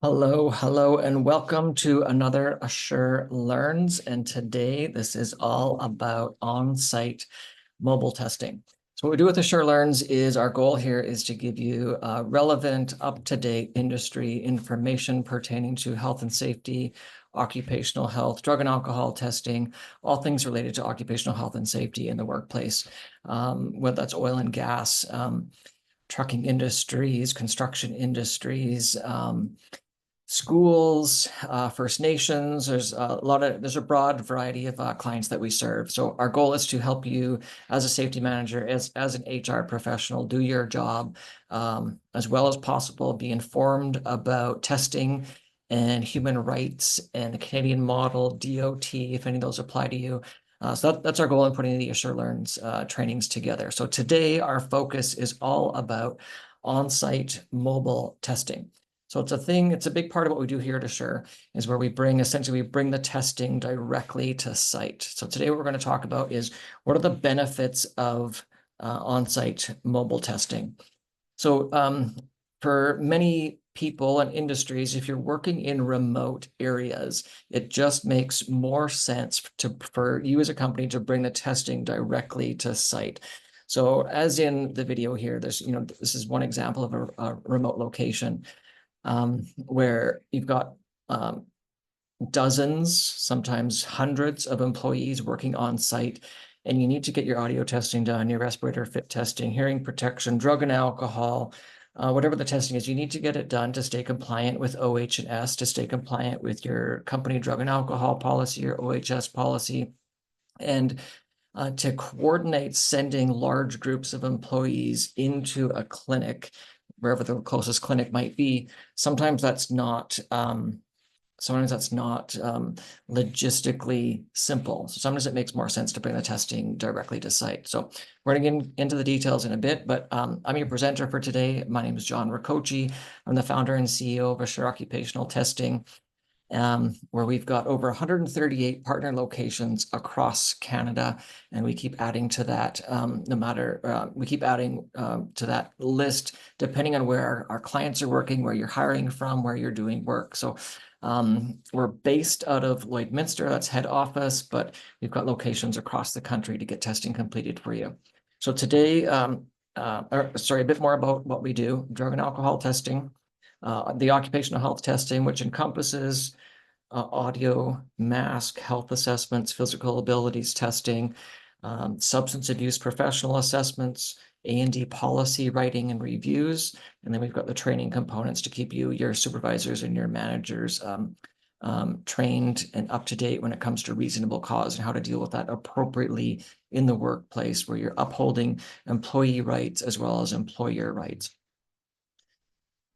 Hello, and welcome to another Assure Learns. And today, this is all about on-site mobile testing. So what we do with Assure Learns is our goal here is to give you relevant, up-to-date industry information pertaining to health and safety, occupational health, drug and alcohol testing, all things related to occupational health and safety in the workplace, whether that's oil and gas, trucking industries, construction industries, schools, First Nations. There's a broad variety of clients that we serve. So our goal is to help you as a safety manager, as an HR professional, do your job as well as possible, be informed about testing and human rights and the Canadian model, DOT, if any of those apply to you. So that's our goal in putting the Assure Learns trainings together. So today our focus is all about on-site mobile testing. So it's a big part of what we do here at Assure is where we bring the testing directly to site. So today what we're going to talk about is what are the benefits of on-site mobile testing. So for many people and industries, if you're working in remote areas, it just makes more sense for you as a company to bring the testing directly to site. So as in the video here, this is one example of a remote location. Where you've got dozens, sometimes hundreds of employees working on site, and you need to get your audio testing done, your respirator fit testing, hearing protection, drug and alcohol, whatever the testing is, you need to get it done to stay compliant with OH&S, to stay compliant with your company drug and alcohol policy, your OHS policy, and to coordinate sending large groups of employees into a clinic, wherever the closest clinic might be. Sometimes that's not logistically simple. So sometimes it makes more sense to bring the testing directly to site. So we're going to get into the details in a bit, but I'm your presenter for today. My name is John Ricochi. I'm the founder and CEO of Assure Occupational Testing, where we've got over 138 partner locations across Canada, and we keep adding to that. We keep adding to that list depending on where our clients are working, where you're hiring from, where you're doing work. So we're based out of Lloydminster, that's head office, but we've got locations across the country to get testing completed for you. So today, a bit more about what we do: drug and alcohol testing. The occupational health testing, which encompasses audio, mask, health assessments, physical abilities testing, substance abuse professional assessments, A&D policy writing and reviews. And then we've got the training components to keep your supervisors and your managers trained and up to date when it comes to reasonable cause and how to deal with that appropriately in the workplace, where you're upholding employee rights as well as employer rights.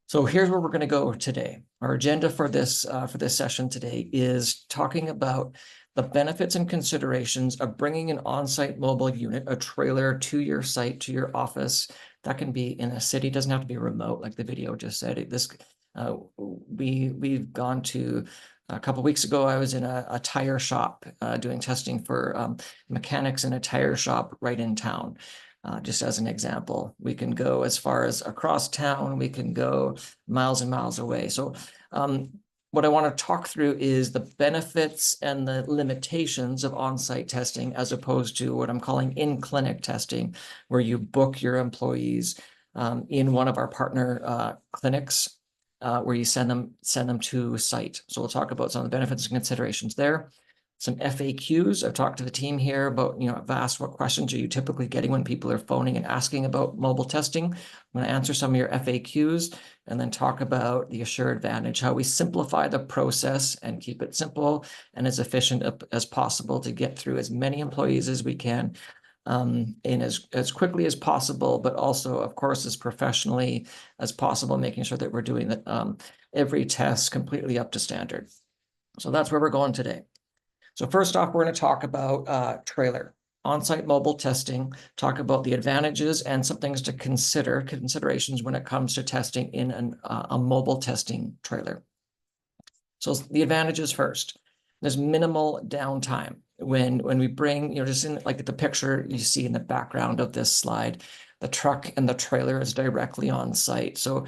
So here's where we're going to go today. Our agenda for this session today is talking about the benefits and considerations of bringing an on-site mobile unit, a trailer, to your site, to your office. That can be in a city, doesn't have to be remote, like the video just said. We've gone to, a couple of weeks ago, I was in a tire shop doing testing for mechanics in a tire shop right in town. Just as an example, we can go as far as across town, we can go miles and miles away. So what I want to talk through is the benefits and the limitations of on-site testing, as opposed to what I'm calling in-clinic testing, where you book your employees in one of our partner clinics, where you send them to site. So we'll talk about some of the benefits and considerations there. Some FAQs. I've talked to the team here about, I've asked what questions are you typically getting when people are phoning and asking about mobile testing. I'm going to answer some of your FAQs and then talk about the Assure Advantage, how we simplify the process and keep it simple and as efficient as possible to get through as many employees as we can in as quickly as possible, but also, of course, as professionally as possible, making sure that we're doing every test completely up to standard. So that's where we're going today. So first off, we're going to talk about trailer, on-site mobile testing, talk about the advantages and some things to considerations when it comes to testing in a mobile testing trailer. So the advantages first. There's minimal downtime. When we bring, just in like the picture you see in the background of this slide, the truck and the trailer is directly on site. So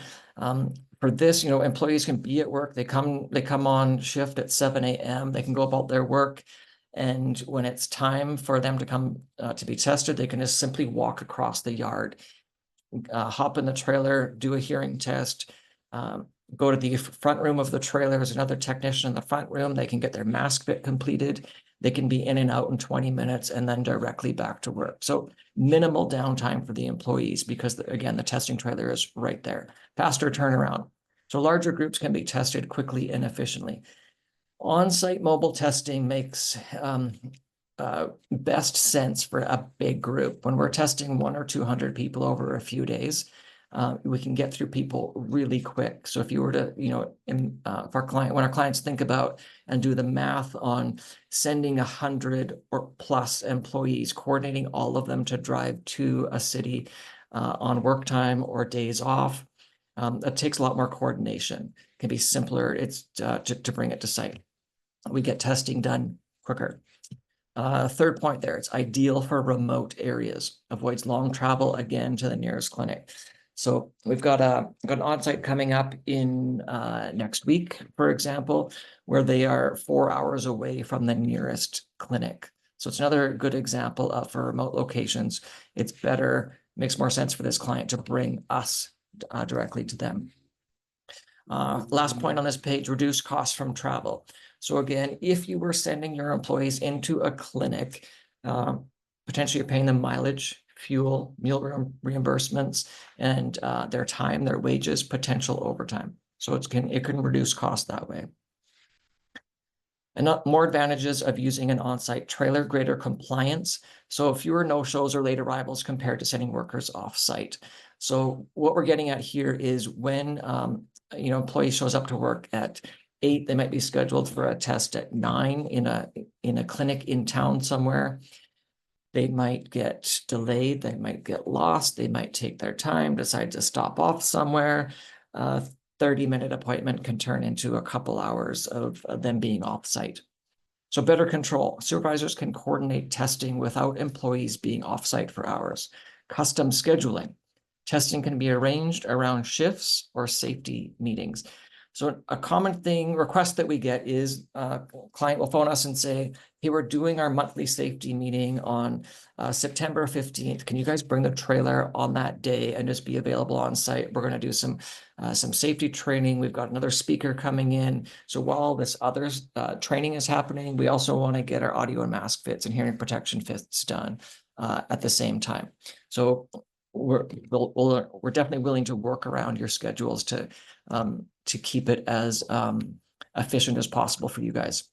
For this, employees can be at work. They come on shift at 7 a.m. They can go about their work. And when it's time for them to come to be tested, they can just simply walk across the yard, hop in the trailer, do a hearing test, go to the front room of the trailer. There's another technician in the front room. They can get their mask fit completed. They can be in and out in 20 minutes and then directly back to work. So minimal downtime for the employees because, again, the testing trailer is right there. Faster turnaround. So larger groups can be tested quickly and efficiently. On-site mobile testing makes best sense for a big group. When we're testing 100 or 200 people over a few days, we can get through people really quick. So if you were to, when our clients think about and do the math on sending 100 or plus employees, coordinating all of them to drive to a city on work time or days off, that takes a lot more coordination. It can be simpler. It's to bring it to site. We get testing done quicker. Third point there, it's ideal for remote areas, avoids long travel again to the nearest clinic. So we've got an on-site coming up in next week, for example, where they are 4 hours away from the nearest clinic. So it's another good example of for remote locations. It's better, makes more sense for this client to bring us directly to them. Last point on this page, reduce costs from travel. So again, if you were sending your employees into a clinic, potentially you're paying them mileage, fuel, meal reimbursements, and their time, their wages, potential overtime. So it can reduce costs that way. And more advantages of using an on-site trailer, greater compliance. So fewer no-shows or late arrivals compared to sending workers off-site. So what we're getting at here is when employee shows up to work at 8, they might be scheduled for a test at 9 in a clinic in town somewhere. They might get delayed, they might get lost, they might take their time, decide to stop off somewhere. 30-minute appointment can turn into a couple hours of them being off-site. So better control. Supervisors can coordinate testing without employees being off-site for hours. Custom scheduling. Testing can be arranged around shifts or safety meetings. So a common request that we get is a client will phone us and say, hey, we're doing our monthly safety meeting on September 15th. Can you guys bring the trailer on that day and just be available on site? We're going to do some safety training. We've got another speaker coming in. So while this other training is happening, we also want to get our audio and mask fits and hearing protection fits done at the same time. So we're definitely willing to work around your schedules to keep it as efficient as possible for you guys.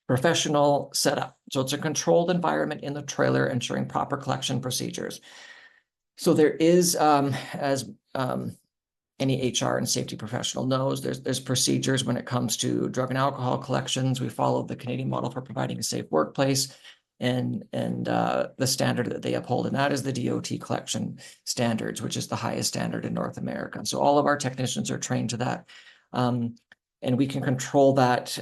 Professional setup. So it's a controlled environment in the trailer, ensuring proper collection procedures. So there is, as any HR and safety professional knows, there's procedures when it comes to drug and alcohol collections. We follow the Canadian model for providing a safe workplace and the standard that they uphold, and that is the DOT collection standards, which is the highest standard in North America. So all of our technicians are trained to that, and we can control that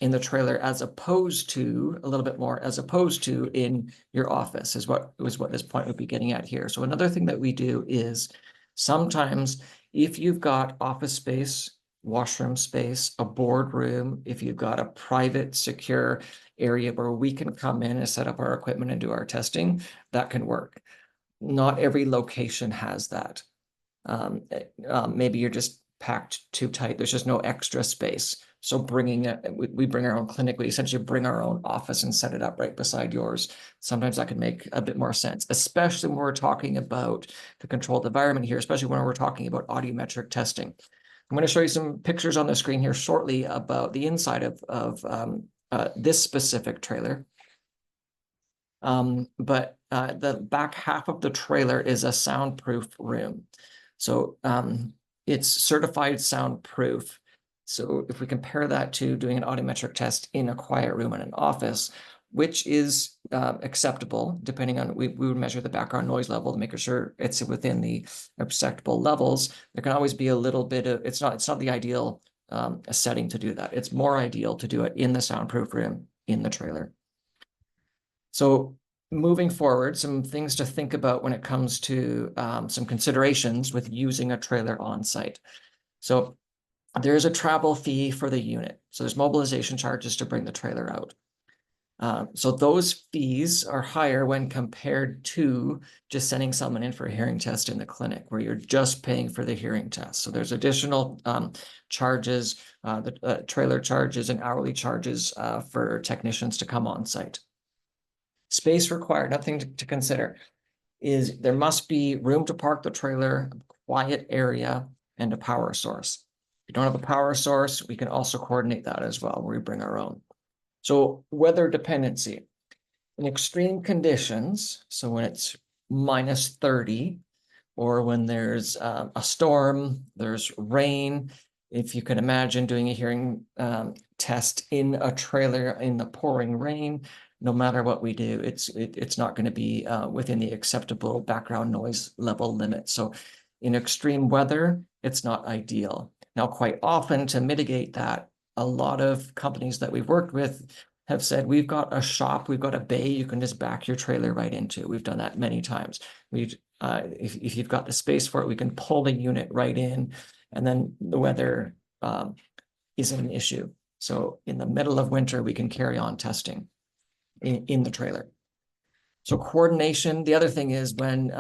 in the trailer as opposed to a little bit more as opposed to in your office is what this point would be getting at here. So another thing that we do is sometimes if you've got office space, washroom space, a boardroom, if you've got a private, secure area where we can come in and set up our equipment and do our testing, that can work. Not every location has that. Maybe you're just packed too tight. There's just no extra space. So we bring our own clinic. We essentially bring our own office and set it up right beside yours. Sometimes that can make a bit more sense, especially when we're talking about the controlled environment here, especially when we're talking about audiometric testing. I'm going to show you some pictures on the screen here shortly about the inside of this specific trailer. But the back half of the trailer is a soundproof room. So it's certified soundproof. So if we compare that to doing an audiometric test in a quiet room in an office, which is acceptable, depending on, we would measure the background noise level to make sure it's within the acceptable levels. There can always be a little bit of, it's not the ideal setting to do that. It's more ideal to do it in the soundproof room in the trailer. So moving forward, some things to think about when it comes to some considerations with using a trailer on site. So there is a travel fee for the unit. So there's mobilization charges to bring the trailer out. So those fees are higher when compared to just sending someone in for a hearing test in the clinic, where you're just paying for the hearing test. So there's additional charges, the trailer charges and hourly charges for technicians to come on site. Space required, nothing to consider, is there must be room to park the trailer, quiet area, and a power source. If you don't have a power source, we can also coordinate that as well, where we bring our own. So weather dependency. In extreme conditions, so when it's minus 30, or when there's a storm, there's rain, if you can imagine doing a hearing test in a trailer in the pouring rain, no matter what we do, it's not going to be within the acceptable background noise level limit. So in extreme weather, it's not ideal. Now, quite often, to mitigate that, a lot of companies that we've worked with have said, we've got a shop, we've got a bay you can just back your trailer right into. We've done that many times. If you've got the space for it, we can pull the unit right in, and then the weather isn't an issue. So in the middle of winter, we can carry on testing in the trailer. So coordination, the other thing is when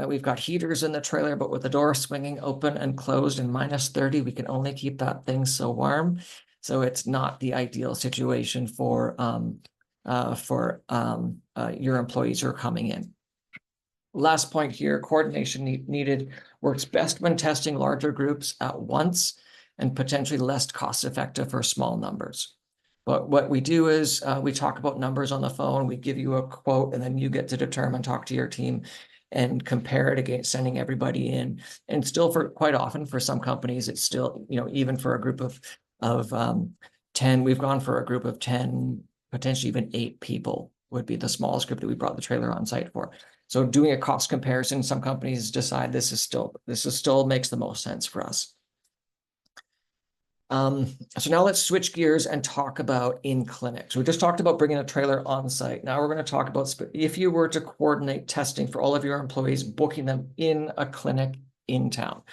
we've got heaters in the trailer, but with the door swinging open and closed in minus 30, we can only keep that thing so warm. So it's not the ideal situation for your employees who are coming in. Last point here, coordination needed works best when testing larger groups at once and potentially less cost-effective for small numbers. But what we do is we talk about numbers on the phone, we give you a quote, and then you get to determine, talk to your team and compare it against sending everybody in. And still, for quite often for some companies, it's still, even for a group of 10, we've gone for a group of 10, potentially even 8 people would be the smallest group that we brought the trailer on site for. So doing a cost comparison, some companies decide this is still makes the most sense for us. So now let's switch gears and talk about in clinic. So we just talked about bringing a trailer on site. Now we're going to talk about if you were to coordinate testing for all of your employees, booking them in a clinic in town,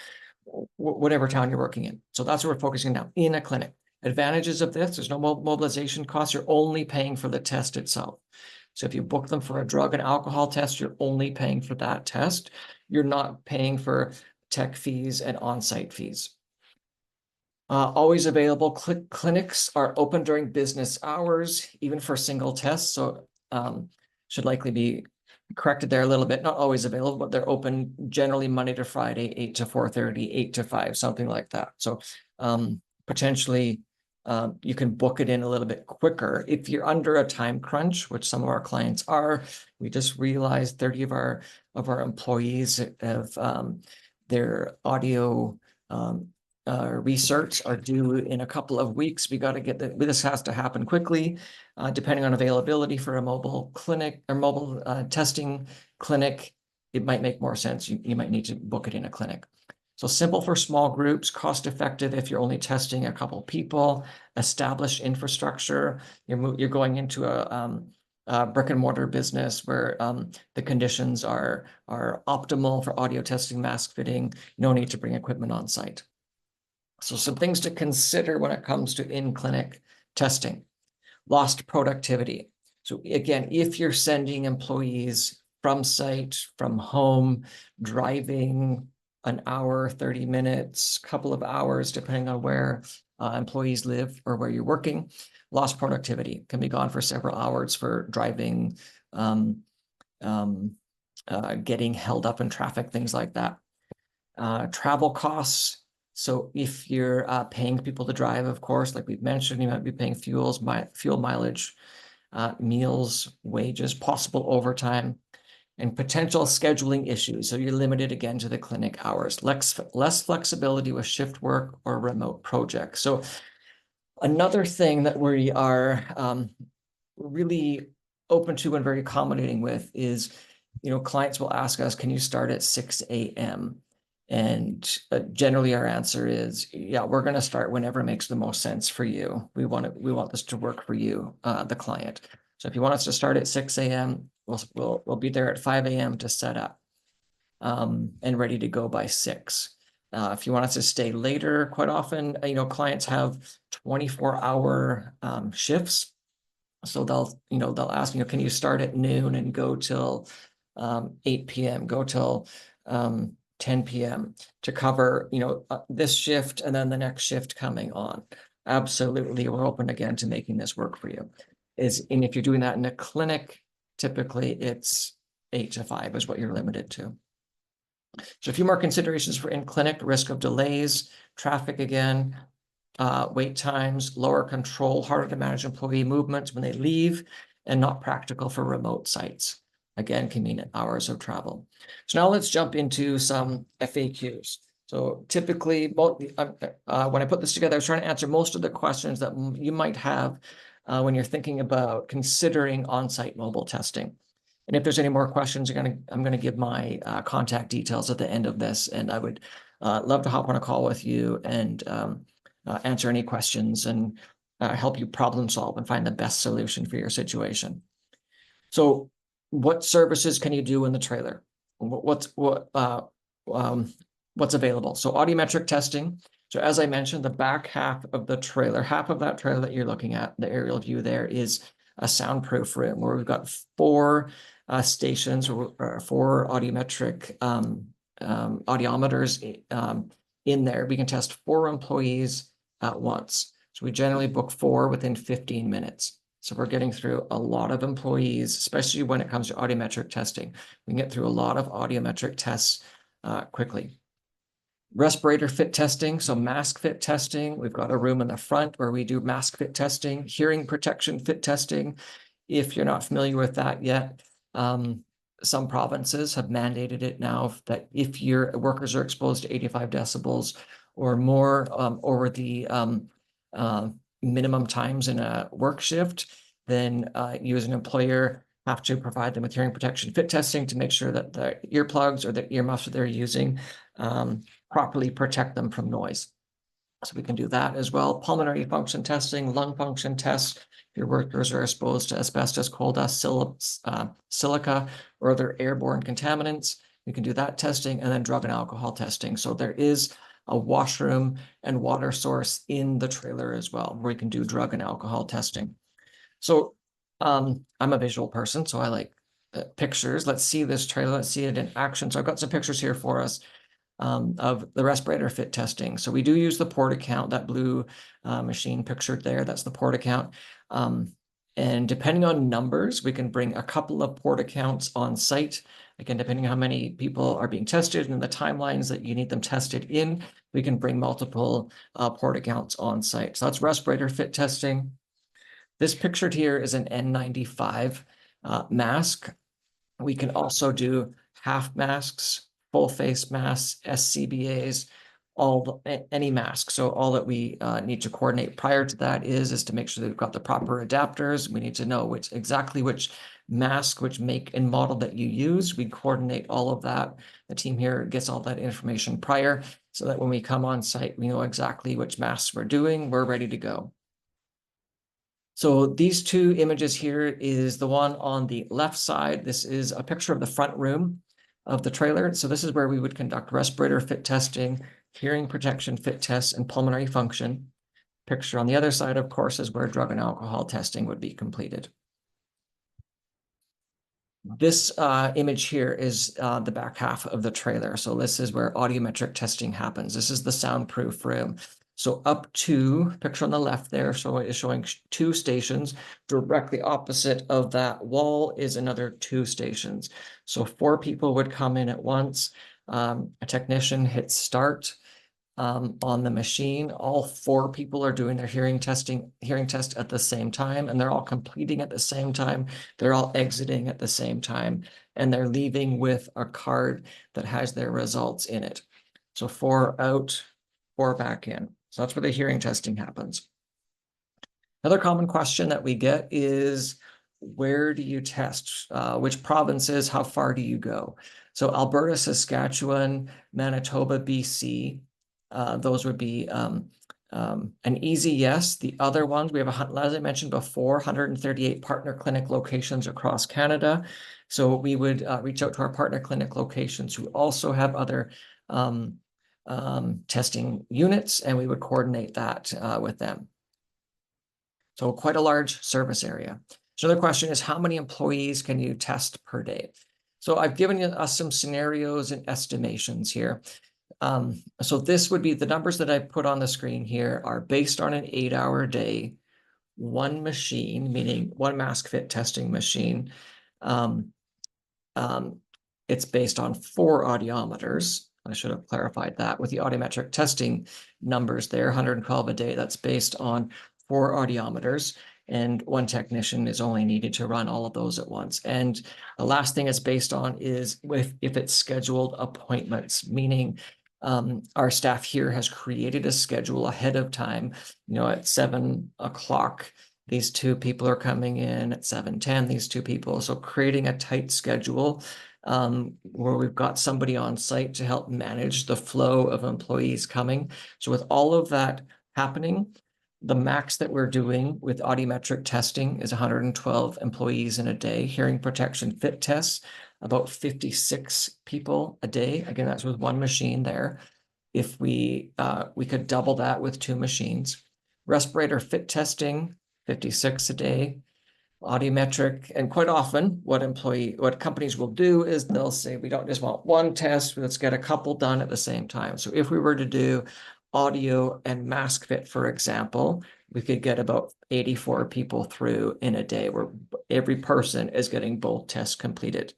whatever town you're working in. So that's what we're focusing now, in a clinic. Advantages of this, there's no mobilization costs. You're only paying for the test itself. So if you book them for a drug and alcohol test, you're only paying for that test. You're not paying for tech fees and on-site fees. Always available. Clinics are open during business hours, even for single tests. So should likely be corrected there a little bit. Not always available, but they're open generally Monday to Friday, 8 to 4:30, 8 to 5, something like that. So potentially you can book it in a little bit quicker if you're under a time crunch, which some of our clients are. We just realized 30 of our employees have their audio research are due in a couple of weeks. We got to get this has to happen quickly, depending on availability for a mobile clinic or mobile testing clinic. It might make more sense. You might need to book it in a clinic. So simple for small groups, cost effective if you're only testing a couple people, established infrastructure. You're going into a brick and mortar business where the conditions are optimal for audio testing, mask fitting, no need to bring equipment on site. So some things to consider when it comes to in-clinic testing. Lost productivity. So again, if you're sending employees from site, from home, driving an hour, 30 minutes, couple of hours, depending on where employees live or where you're working, lost productivity can be gone for several hours for driving, getting held up in traffic, things like that. Travel costs. So if you're paying people to drive, of course, like we've mentioned, you might be paying fuel mileage, meals, wages, possible overtime, and potential scheduling issues. So you're limited again to the clinic hours, less flexibility with shift work or remote projects. So another thing that we are really open to and very accommodating with is, clients will ask us, can you start at 6 a.m.? And generally our answer is, yeah, we're going to start whenever makes the most sense for you. We want this to work for you, the client. So if you want us to start at 6 a.m., we'll be there at 5 a.m. to set up and ready to go by 6. If you want us to stay later, quite often, clients have 24-hour shifts. So they'll ask, can you start at noon and go till 8 p.m., go till 10 p.m. to cover, this shift and then the next shift coming on. Absolutely, we're open again to making this work for you. And if you're doing that in a clinic, typically it's 8 to 5 is what you're limited to. So a few more considerations for in-clinic: risk of delays, traffic again, wait times, lower control, harder to manage employee movements when they leave, and not practical for remote sites. Again, convenient hours of travel. So now let's jump into some FAQs. So typically, when I put this together, I was trying to answer most of the questions that you might have when you're thinking about considering on-site mobile testing. And if there's any more questions, I'm going to give my contact details at the end of this, and I would love to hop on a call with you and answer any questions and help you problem solve and find the best solution for your situation. So what services can you do in the trailer? What's available? So audiometric testing. So as I mentioned, the back half of the trailer, half of that trailer that you're looking at, the aerial view there, is a soundproof room where we've got 4 stations or 4 audiometric audiometers in there. We can test 4 employees at once. So we generally book 4 within 15 minutes. So we're getting through a lot of employees, especially when it comes to audiometric testing. We can get through a lot of audiometric tests quickly. Respirator fit testing, so mask fit testing. We've got a room in the front where we do mask fit testing, hearing protection fit testing. If you're not familiar with that yet, some provinces have mandated it now that if your workers are exposed to 85 decibels or more over the minimum times in a work shift, then you as an employer have to provide them with hearing protection fit testing to make sure that the earplugs or the earmuffs that they're using properly protect them from noise. So we can do that as well. Pulmonary function testing, lung function tests. If your workers are exposed to asbestos, coal dust, silica, or other airborne contaminants, we can do that testing, and then drug and alcohol testing. So there is a washroom and water source in the trailer as well, where you can do drug and alcohol testing. So I'm a visual person, so I like pictures. Let's see this trailer. Let's see it in action. So I've got some pictures here for us of the respirator fit testing. So we do use the port account, that blue machine pictured there. That's the port account. And depending on numbers, we can bring a couple of port accounts on site. Again, depending on how many people are being tested and the timelines that you need them tested in, we can bring multiple port accounts on site. So that's respirator fit testing. This pictured here is an N95 mask. We can also do half masks, full face masks, SCBAs, any mask. So all that we need to coordinate prior to that is to make sure that we've got the proper adapters. We need to know exactly which mask, which make and model that you use. We coordinate all of that. The team here gets all that information prior so that when we come on site, we know exactly which masks we're doing. We're ready to go. So these 2 images here is the one on the left side. This is a picture of the front room of the trailer. So this is where we would conduct respirator fit testing, hearing protection fit tests, and pulmonary function. Picture on the other side, of course, is where drug and alcohol testing would be completed. This image here is the back half of the trailer. So this is where audiometric testing happens. This is the soundproof room. So up to, picture on the left there, so it is showing 2 stations. Directly opposite of that wall is another 2 stations. So 4 people would come in at once. A technician hits start on the machine. All 4 people are doing their hearing test at the same time, and they're all completing at the same time. They're all exiting at the same time, and they're leaving with a card that has their results in it. So 4 out, 4 back in. So that's where the hearing testing happens. Another common question that we get is, where do you test? Which provinces? How far do you go? So Alberta, Saskatchewan, Manitoba, BC, those would be an easy yes. The other ones, we have, as I mentioned before, 138 partner clinic locations across Canada. So we would reach out to our partner clinic locations who also have other testing units, and we would coordinate that with them. So quite a large service area. So another question is, how many employees can you test per day? So I've given us some scenarios and estimations here. So this would be the numbers that I put on the screen here are based on an 8-hour day, one machine, meaning one mask fit testing machine. It's based on 4 audiometers. I should have clarified that with the audiometric testing numbers there, 112 a day. That's based on 4 audiometers, and one technician is only needed to run all of those at once. And the last thing it's based on is if it's scheduled appointments, meaning our staff here has created a schedule ahead of time. At 7 o'clock, these 2 people are coming in. At 7:10, these 2 people. So creating a tight schedule where we've got somebody on site to help manage the flow of employees coming. So with all of that happening, the max that we're doing with audiometric testing is 112 employees in a day. Hearing protection fit tests, about 56 people a day. Again, that's with one machine there. If we could double that with 2 machines. Respirator fit testing, 56 a day. Audiometric, and quite often what companies will do is they'll say, we don't just want one test, let's get a couple done at the same time. So if we were to do audio and mask fit, for example, we could get about 84 people through in a day where every person is getting both tests completed.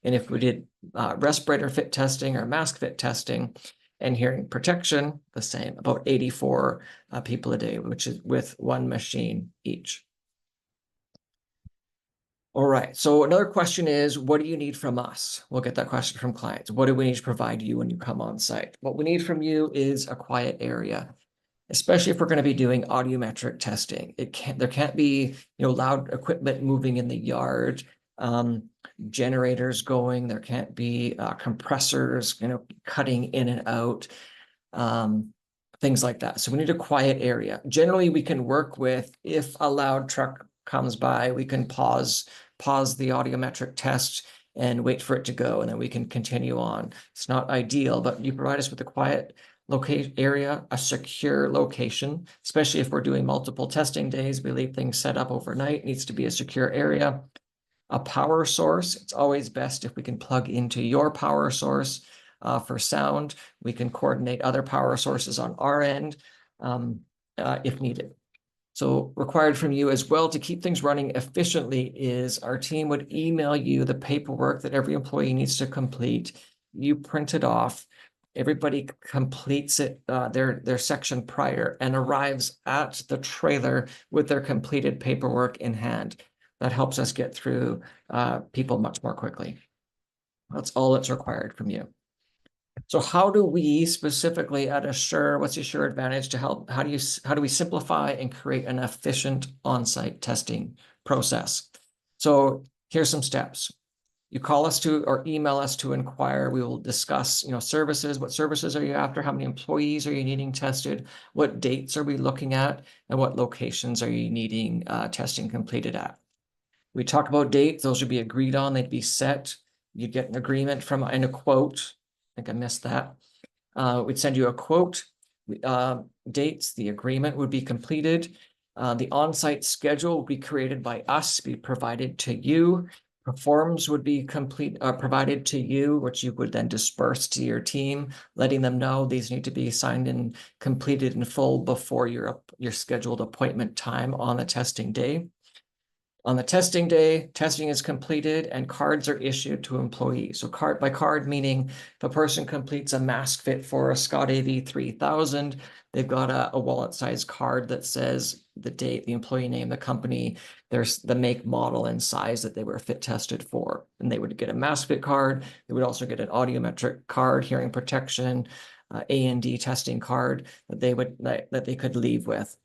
And if we did respirator fit testing or mask fit testing and hearing protection, the same, about 84 people a day, which is with one machine each. All right, so another question is, what do you need from us? We'll get that question from clients. What do we need to provide you when you come on site? What we need from you is a quiet area, especially if we're going to be doing audiometric testing. There can't be loud equipment moving in the yard, generators going. There can't be compressors cutting in and out, things like that. So we need a quiet area. Generally, we can work with, if a loud truck comes by, we can pause the audiometric test and wait for it to go, and then we can continue on. It's not ideal, but you provide us with a quiet location area, a secure location, especially if we're doing multiple testing days. We leave things set up overnight. It needs to be a secure area. A power source. It's always best if we can plug into your power source for sound. We can coordinate other power sources on our end if needed. So required from you as well to keep things running efficiently is our team would email you the paperwork that every employee needs to complete. You print it off. Everybody completes it, their section prior, and arrives at the trailer with their completed paperwork in hand. That helps us get through people much more quickly. That's all that's required from you. So how do we specifically at Assure, what's Assure Advantage to help? How do we simplify and create an efficient on-site testing process? So here's some steps. You call us or email us to inquire. We will discuss, services. What services are you after? How many employees are you needing tested? What dates are we looking at? And what locations are you needing testing completed at? We talk about dates. Those would be agreed on. They'd be set. You'd get an agreement and a quote. I think I missed that. We'd send you a quote, dates, the agreement would be completed. The on-site schedule would be created by us, be provided to you. Forms would be provided to you, which you would then disperse to your team, letting them know these need to be signed and completed in full before your scheduled appointment time on the testing day. On the testing day, testing is completed and cards are issued to employees. So card by card, meaning if a person completes a mask fit for a Scott AV 3000, they've got a wallet-sized card that says the date, the employee name, the company, there's the make, model, and size that they were fit tested for. And they would get a mask fit card. They would also get an audiometric card, hearing protection, A&D testing card that they could leave with.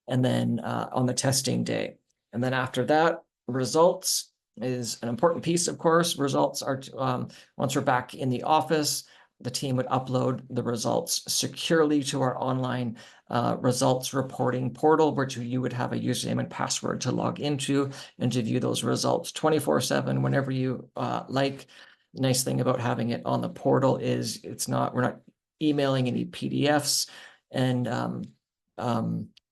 And then on the testing day. And then after that, results is an important piece, of course. Results are, once we're back in the office, the team would upload the results securely to our online results reporting portal, which you would have a username and password to log into and to view those results 24/7 whenever you like. The nice thing about having it on the portal is we're not emailing any PDFs and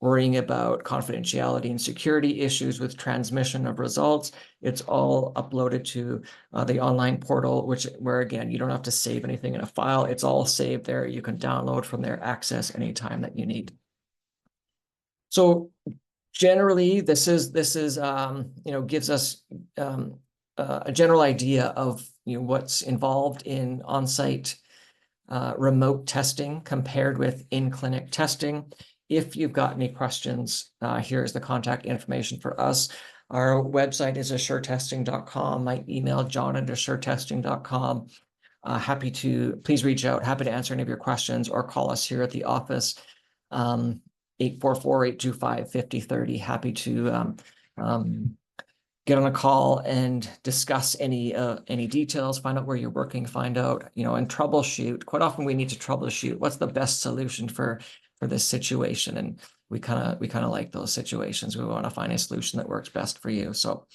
worrying about confidentiality and security issues with transmission of results. It's all uploaded to the online portal, where again, you don't have to save anything in a file. It's all saved there. You can download from there, access anytime that you need. So generally, this is gives us a general idea of what's involved in on-site remote testing compared with in-clinic testing. If you've got any questions, here's the contact information for us. Our website is assuretesting.com. My email, john@assuretesting.com. Please reach out. Happy to answer any of your questions or call us here at the office. 844-825-5030. Happy to get on a call and discuss any details, find out where you're working, find out, and troubleshoot. Quite often we need to troubleshoot what's the best solution for this situation. And we kind of like those situations. We want to find a solution that works best for you. So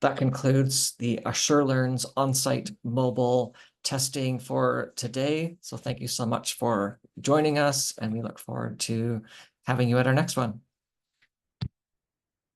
that concludes the AssureLearn's on-site mobile testing for today. So thank you so much for joining us, and we look forward to having you at our next one.